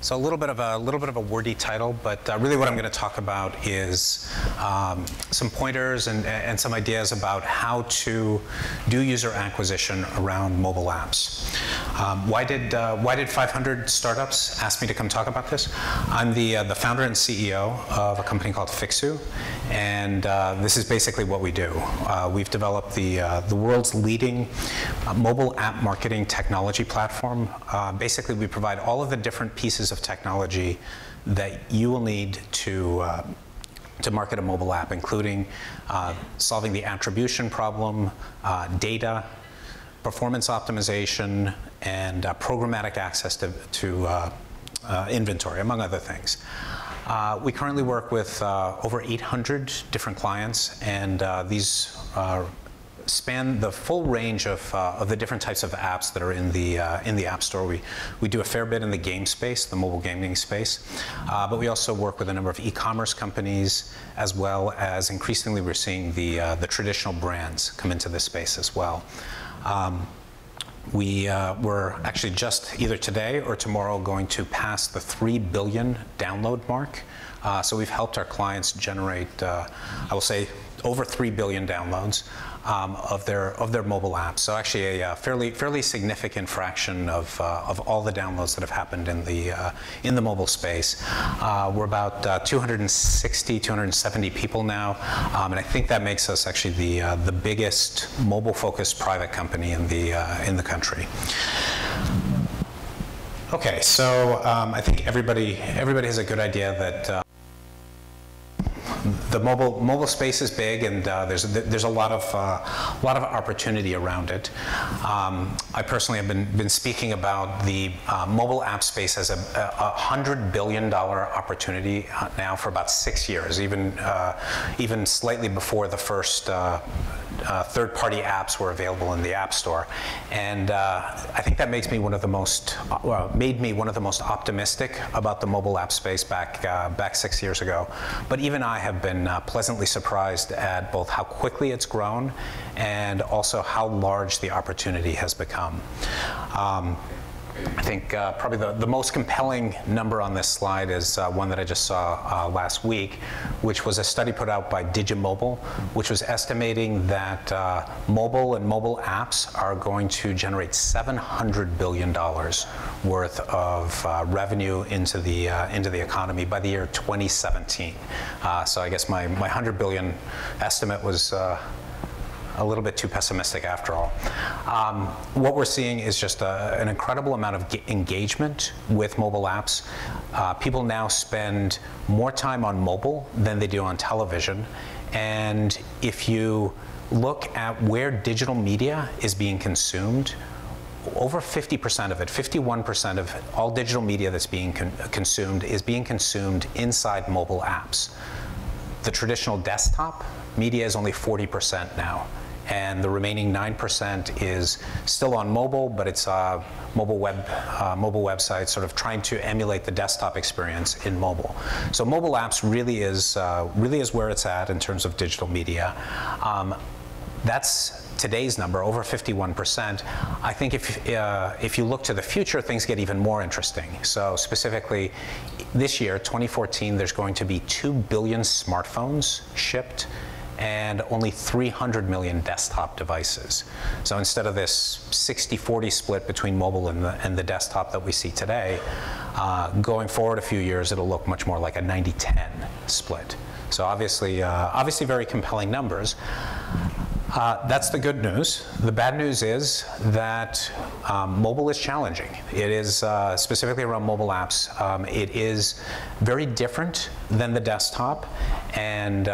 So a little bit of a wordy title, but really what I'm going to talk about is some pointers and some ideas about how to do user acquisition around mobile apps. Why did 500 startups ask me to come talk about this? I'm the founder and CEO of a company called Fiksu, and this is basically what we do. We've developed the world's leading mobile app marketing technology platform. Basically, we provide all of the different pieces of technology that you will need to market a mobile app, including solving the attribution problem, data, performance optimization, and programmatic access to inventory, among other things. We currently work with over 800 different clients, and these span the full range of the different types of apps that are in the App Store. We do a fair bit in the game space, the mobile gaming space, but we also work with a number of e-commerce companies, as well as increasingly we're seeing the traditional brands come into this space as well. We're actually just either today or tomorrow going to pass the 3 billion download mark. So we've helped our clients generate, I will say, over 3 billion downloads of their mobile apps. So actually a fairly significant fraction of all the downloads that have happened in the mobile space. We're about 260, 270 people now, and I think that makes us actually the biggest mobile-focused private company in the country. Okay, so I think everybody has a good idea that the mobile space is big, and there's a lot of opportunity around it. I personally have been speaking about the mobile app space as a $100 billion opportunity now for about 6 years, even slightly before the first third-party apps were available in the App Store, and I think that makes me made me one of the most optimistic about the mobile app space back 6 years ago. But even I have been pleasantly surprised at both how quickly it's grown and also how large the opportunity has become. I think probably the most compelling number on this slide is one that I just saw last week, which was a study put out by Digimobile, which was estimating that mobile and mobile apps are going to generate $700 billion worth of revenue into the economy by the year 2017. So I guess my 100 billion estimate was a little bit too pessimistic after all. What we're seeing is just an incredible amount of engagement with mobile apps. People now spend more time on mobile than they do on television. And if you look at where digital media is being consumed, over 50% of it, 51% of all digital media that's being consumed is being consumed inside mobile apps. The traditional desktop media is only 40% now, and the remaining 9% is still on mobile, but it's mobile websites sort of trying to emulate the desktop experience in mobile. So mobile apps really is where it's at in terms of digital media. That's today's number, over 51%. I think if you look to the future, things get even more interesting. So specifically, this year, 2014, there's going to be 2 billion smartphones shipped and only 300 million desktop devices. So instead of this 60-40 split between mobile and the desktop that we see today, going forward a few years, it'll look much more like a 90-10 split. So obviously very compelling numbers. That's the good news. The bad news is that mobile is challenging. It is, specifically around mobile apps, it is very different than the desktop, and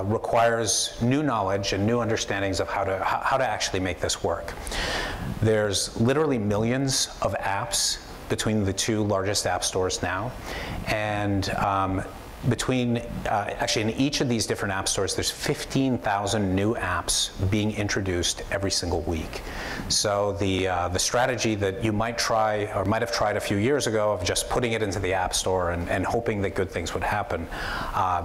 requires new knowledge and new understandings of how to actually make this work. There's literally millions of apps between the two largest app stores now, and actually in each of these different app stores, there's 15,000 new apps being introduced every single week. So the strategy that you might try or might have tried a few years ago of just putting it into the app store and hoping that good things would happen,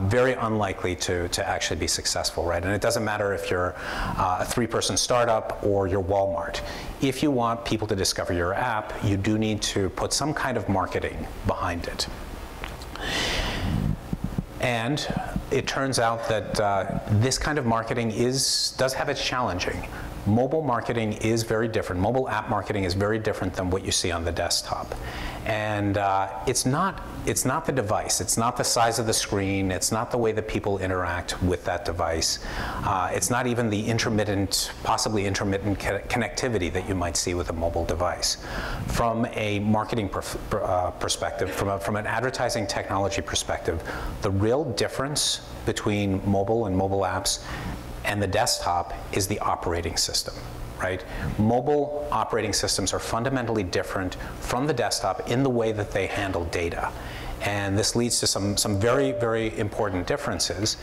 very unlikely to actually be successful, right? And it doesn't matter if you're a 3-person startup or you're Walmart. If you want people to discover your app, you do need to put some kind of marketing behind it. And it turns out that this kind of marketing does have its challenging. Mobile marketing is very different. Mobile app marketing is very different than what you see on the desktop. And it's not the device. It's not the size of the screen. It's not the way that people interact with that device. It's not even the possibly intermittent connectivity that you might see with a mobile device. From a marketing perspective, from an advertising technology perspective, the real difference between mobile and mobile apps and the desktop is the operating system, right? Mobile operating systems are fundamentally different from the desktop in the way that they handle data. And this leads to some very, very important differences.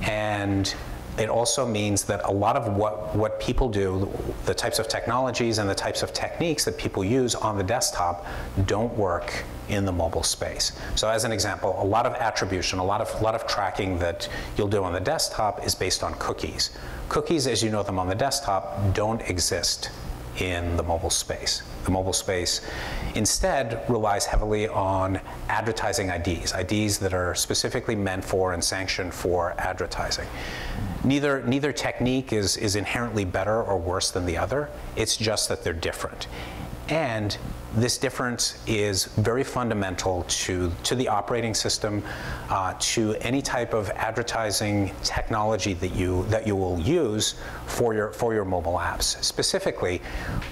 And it also means that a lot of what people do, the types of technologies and the types of techniques that people use on the desktop don't work in the mobile space. So as an example, a lot of attribution, a lot of tracking that you'll do on the desktop is based on cookies. Cookies, as you know them on the desktop, don't exist in the mobile space. The mobile space instead relies heavily on advertising IDs that are specifically meant for and sanctioned for advertising. Neither technique is inherently better or worse than the other. It's just that they're different. And this difference is very fundamental to the operating system, to any type of advertising technology that you will use for your mobile apps. Specifically,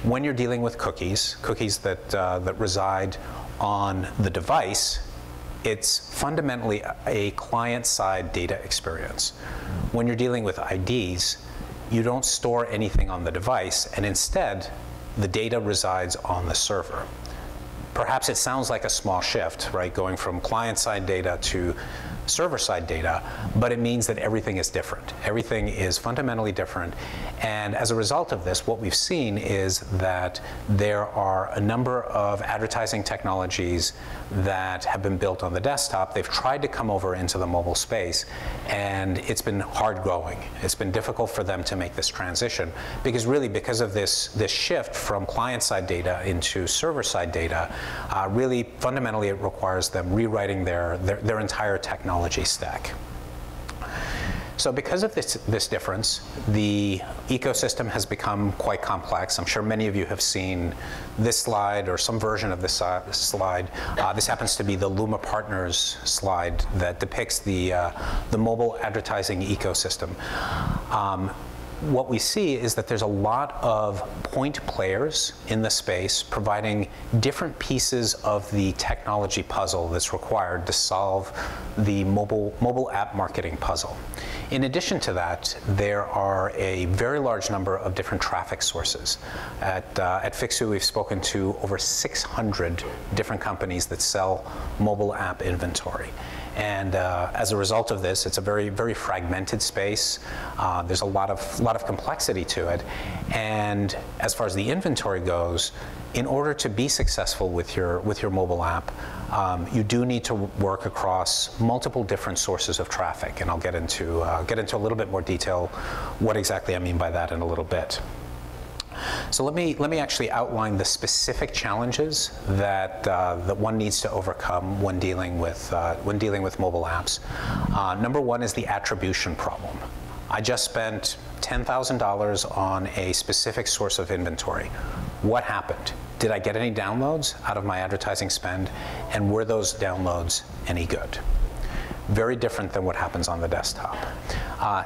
when you're dealing with cookies that reside on the device, it's fundamentally a client-side data experience. When you're dealing with IDs, you don't store anything on the device, and instead, the data resides on the server. Perhaps it sounds like a small shift, right, going from client-side data to server-side data, but it means that everything is different. Everything is fundamentally different. And as a result of this, what we've seen is that there are a number of advertising technologies that have been built on the desktop. They've tried to come over into the mobile space, and it's been hard going. It's been difficult for them to make this transition because of this shift from client-side data into server-side data, really fundamentally it requires them rewriting their entire technology stack. So because of this difference, the ecosystem has become quite complex. I'm sure many of you have seen this slide or some version of this slide. This happens to be the Luma Partners slide that depicts the mobile advertising ecosystem. What we see is that there's a lot of point players in the space providing different pieces of the technology puzzle that's required to solve the mobile app marketing puzzle. In addition to that, there are a very large number of different traffic sources. At Fiksu, we've spoken to over 600 different companies that sell mobile app inventory. And as a result of this, it's a very, very fragmented space. There's a lot of complexity to it. And as far as the inventory goes, in order to be successful with your mobile app, you do need to work across multiple different sources of traffic. And I'll get into a little bit more detail what exactly I mean by that in a little bit. So let me actually outline the specific challenges that one needs to overcome when dealing with mobile apps. Number one is the attribution problem. I just spent $10,000 on a specific source of inventory. What happened? Did I get any downloads out of my advertising spend? And were those downloads any good? Very different than what happens on the desktop.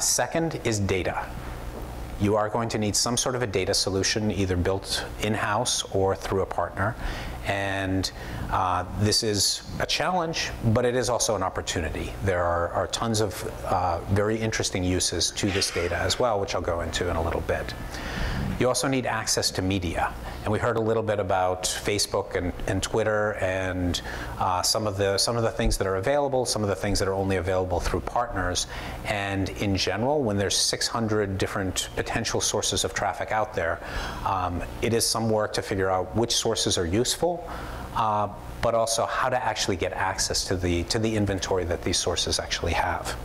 Second is data. You are going to need some sort of a data solution, either built in-house or through a partner. And this is a challenge, but it is also an opportunity. There are tons of very interesting uses to this data as well, which I'll go into in a little bit. You also need access to media. And we heard a little bit about Facebook and Twitter and some of the things that are available, some of the things that are only available through partners. And in general, when there's 600 different potential sources of traffic out there, it is some work to figure out which sources are useful, but also how to actually get access to the inventory that these sources actually have.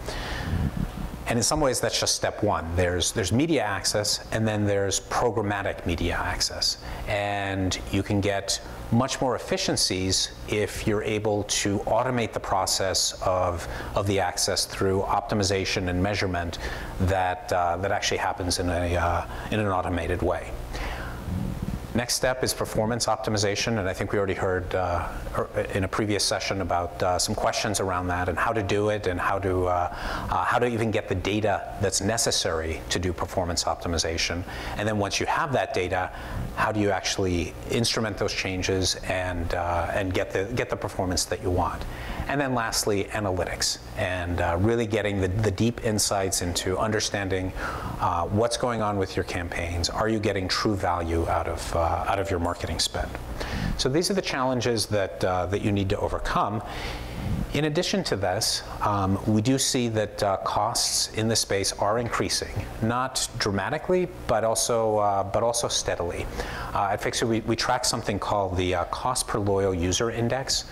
And in some ways, that's just step one. There's media access, and then there's programmatic media access. And you can get much more efficiencies if you're able to automate the process of the access through optimization and measurement that actually happens in an automated way. Next step is performance optimization, and I think we already heard in a previous session about some questions around that and how to do it and how to even get the data that's necessary to do performance optimization. And then once you have that data, how do you actually instrument those changes and get the performance that you want? And then lastly, analytics, and really getting the deep insights into understanding what's going on with your campaigns. Are you getting true value out of your marketing spend? So these are the challenges that you need to overcome. In addition to this, we do see that costs in this space are increasing, not dramatically, but also steadily. At Fiksu, we track something called the Cost Per Loyal User Index.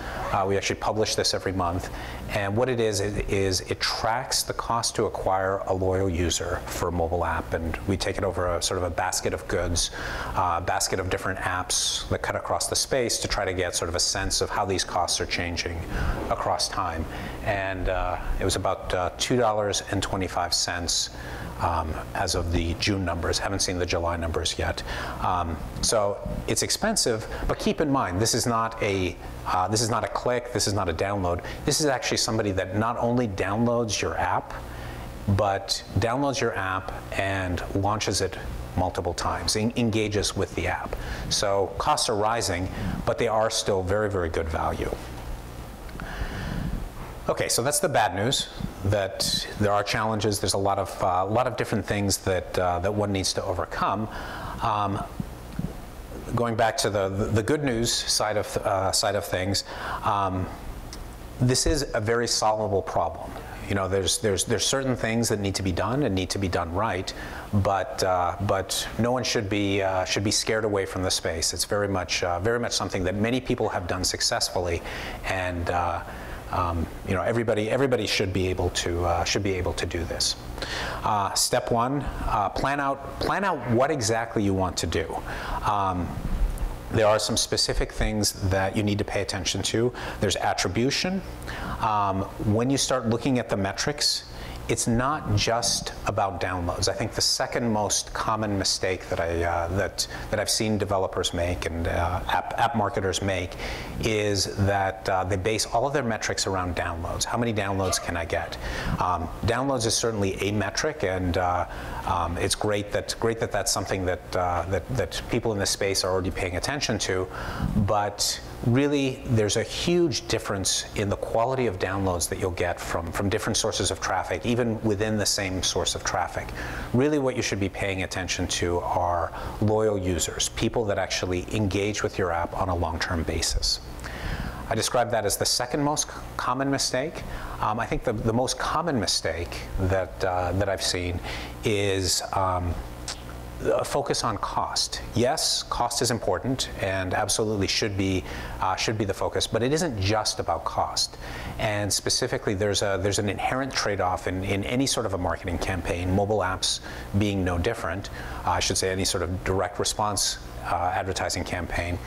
We actually publish this every month, and what it is it tracks the cost to acquire a loyal user for a mobile app, and we take it over a sort of a basket of goods, basket of different apps that cut across the space to try to get sort of a sense of how these costs are changing across time. And it was about $2.25 as of the June numbers. Haven't seen the July numbers yet. So it's expensive, but keep in mind, this is not a click, this is not a download. This is actually somebody that not only downloads your app, but downloads your app and launches it multiple times, engages with the app. So costs are rising, but they are still very, very good value. Okay, so that's the bad news, that there are challenges. There's a lot of different things that one needs to overcome. Going back to the good news side of things, this is a very solvable problem. You know, there's certain things that need to be done and need to be done right, but no one should be scared away from the space. It's very much something that many people have done successfully, and you know, everybody should be able to do this. Step one: plan out what exactly you want to do. There are some specific things that you need to pay attention to. There's attribution. When you start looking at the metrics, it's not just about downloads. I think the second most common mistake that I've seen developers make and app marketers make is that they base all of their metrics around downloads. How many downloads can I get? Downloads is certainly a metric, and it's great that that's something that people in this space are already paying attention to. But really, there's a huge difference in the quality of downloads that you'll get from different sources of traffic, even within the same source of traffic. Really, what you should be paying attention to are loyal users, people that actually engage with your app on a long-term basis. I describe that as the second most common mistake. I think the most common mistake that I've seen is a focus on cost. Yes, cost is important and absolutely should be the focus, but it isn't just about cost. And specifically, there's an inherent trade-off in any sort of a marketing campaign, mobile apps being no different. I should say any sort of direct response advertising campaign.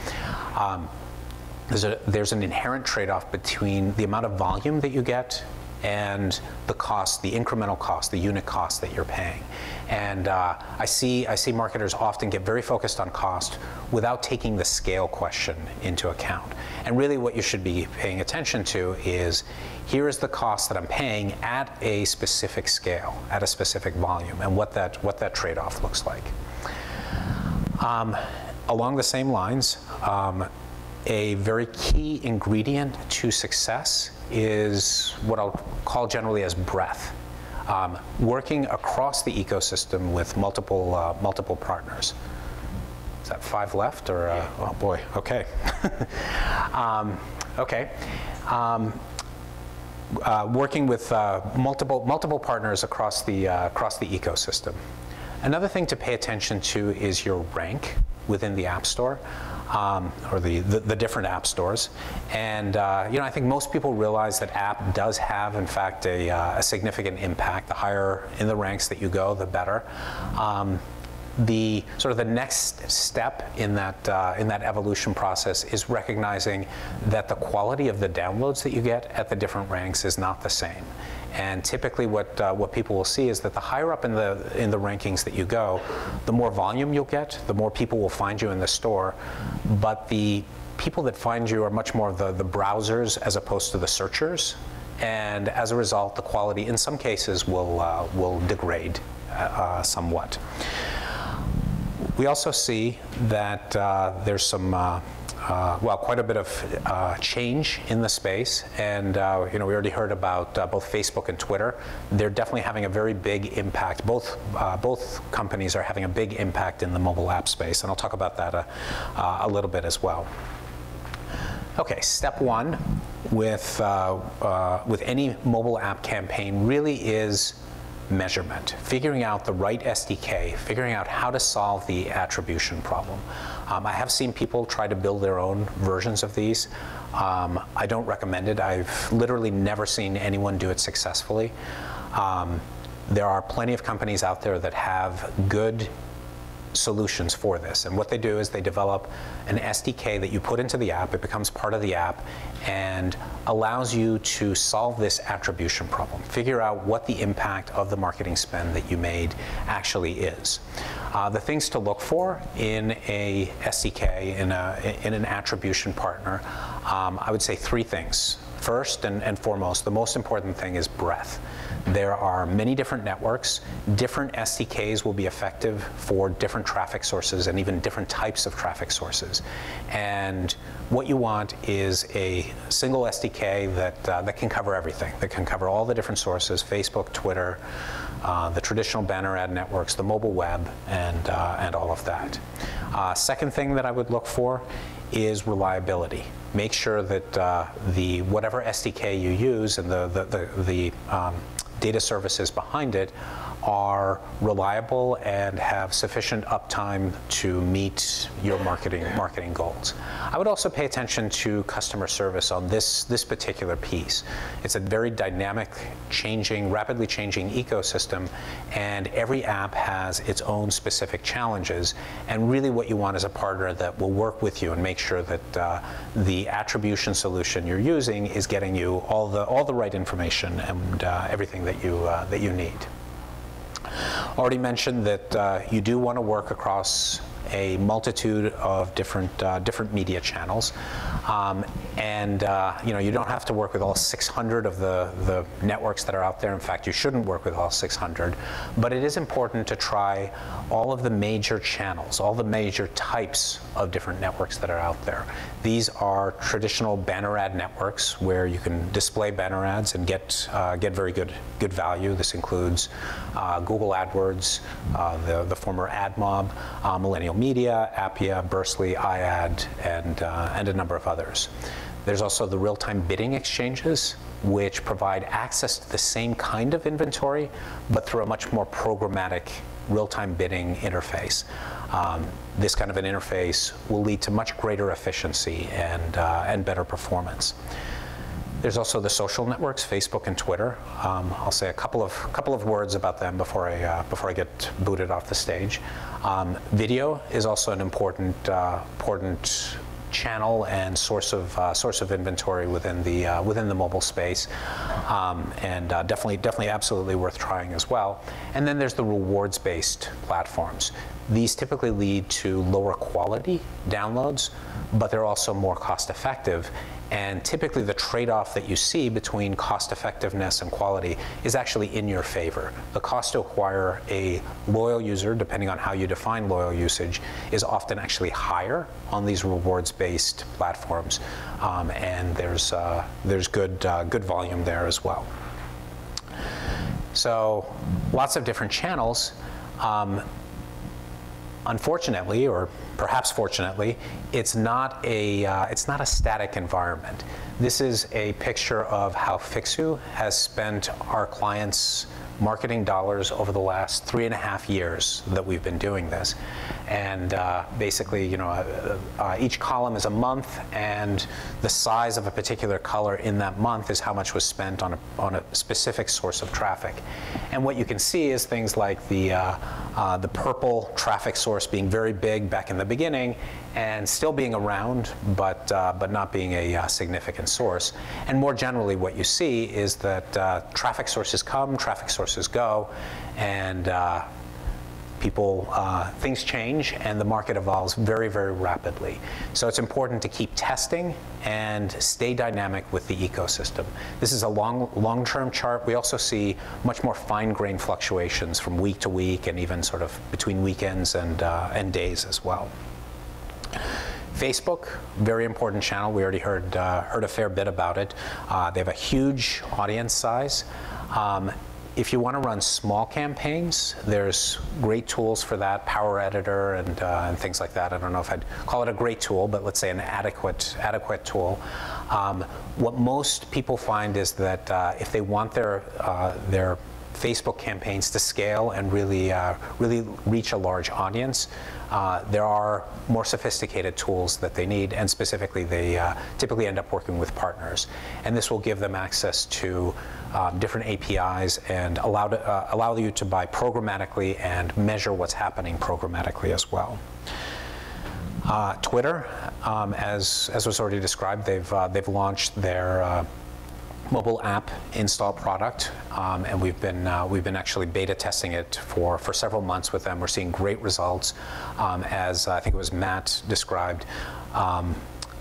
There's an inherent trade-off between the amount of volume that you get and the cost, the incremental cost, the unit cost that you're paying. And I see marketers often get very focused on cost without taking the scale question into account. And really what you should be paying attention to is, here is the cost that I'm paying at a specific scale, at a specific volume, and what that trade-off looks like. Along the same lines, a very key ingredient to success is what I'll call generally as breadth. Working across the ecosystem with multiple partners. Is that 5 left, or, oh boy, okay. Okay. Working with multiple partners across the ecosystem. Another thing to pay attention to is your rank within the App Store, or the different app stores. And I think most people realize that app does have, in fact, a significant impact. The higher in the ranks that you go, the better. The next step in that evolution process is recognizing that the quality of the downloads that you get at the different ranks is not the same. And typically what people will see is that the higher up in the rankings that you go, the more volume you'll get, the more people will find you in the store. But the people that find you are much more the browsers as opposed to the searchers. And as a result, the quality in some cases will degrade somewhat. We also see that there's some, quite a bit of change in the space, and we already heard about both Facebook and Twitter. They're definitely having a very big impact. Both companies are having a big impact in the mobile app space, and I'll talk about that a little bit as well. Okay, step one with any mobile app campaign really is measurement, figuring out the right SDK, figuring out how to solve the attribution problem. I have seen people try to build their own versions of these. I don't recommend it. I've literally never seen anyone do it successfully. There are plenty of companies out there that have good solutions for this, and what they do is they develop an SDK that you put into the app. It becomes part of the app and allows you to solve this attribution problem, figure out what the impact of the marketing spend that you made actually is. The things to look for in a SDK, in an attribution partner, I would say 3 things. First and foremost, the most important thing is breadth. There are many different networks. Different SDKs will be effective for different traffic sources and even different types of traffic sources. And what you want is a single SDK that can cover everything, that can cover all the different sources: Facebook, Twitter, the traditional banner ad networks, the mobile web, and all of that. Second thing that I would look for is reliability. Make sure that whatever SDK you use and the data services behind it are reliable and have sufficient uptime to meet your marketing goals. I would also pay attention to customer service on this particular piece. It's a very dynamic, rapidly changing ecosystem, and every app has its own specific challenges. And really what you want is a partner that will work with you and make sure that the attribution solution you're using is getting you all the right information and everything that you need. Already mentioned that you do want to work across a multitude of different media channels, you don't have to work with all 600 of the networks that are out there. In fact, you shouldn't work with all 600, but it is important to try all of the major channels, all the major types of different networks that are out there. These are traditional banner ad networks where you can display banner ads and get very good value. This includes Google AdWords, the former AdMob, Millennial Media, Appia, Burstly, iAd, and a number of others. There's also the real-time bidding exchanges, which provide access to the same kind of inventory, but through a much more programmatic real-time bidding interface. This kind of an interface will lead to much greater efficiency and better performance. There's also the social networks, Facebook and Twitter. I'll say a couple of words about them before I get booted off the stage. Video is also an important channel and source of inventory within the mobile space, and definitely absolutely worth trying as well. And then there's the rewards-based platforms. These typically lead to lower quality downloads, but they're also more cost-effective. And typically the trade-off that you see between cost-effectiveness and quality is actually in your favor. The cost to acquire a loyal user, depending on how you define loyal usage, is often actually higher on these rewards-based platforms, and there's good volume there as well. So lots of different channels. unfortunately, or perhaps fortunately, it's not a static environment. This is a picture of how Fiksu has spent our clients' marketing dollars over the last 3.5 years that we've been doing this. And basically, each column is a month, and the size of a particular color in that month is how much was spent on a specific source of traffic. And what you can see is things like the purple traffic source being very big back in the beginning, and still being around, but not being a significant source. And more generally, what you see is that traffic sources come, traffic sources go, and things change, and the market evolves very, very rapidly. So it's important to keep testing and stay dynamic with the ecosystem. This is a long-term chart. We also see much more fine-grained fluctuations from week to week, and even sort of between weekends and days as well. Facebook, very important channel. We already heard a fair bit about it. They have a huge audience size. If you want to run small campaigns, there's great tools for that, Power Editor and things like that. I don't know if I'd call it a great tool, but let's say an adequate tool. What most people find is that if they want their Facebook campaigns to scale and really reach a large audience, there are more sophisticated tools that they need, and specifically they typically end up working with partners. And this will give them access to different APIs and allow you to buy programmatically and measure what's happening programmatically as well. Twitter, as was already described, they've launched their mobile app install product, and we've been actually beta testing it for several months with them. We're seeing great results, as I think it was Matt described.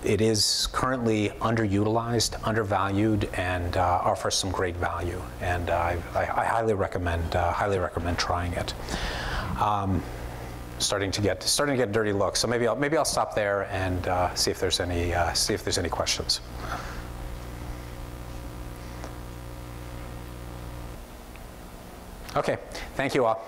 It is currently underutilized, undervalued, and offers some great value. And I highly recommend trying it. Starting to get a dirty look. So maybe I'll stop there and see if there's any questions. Okay, thank you all.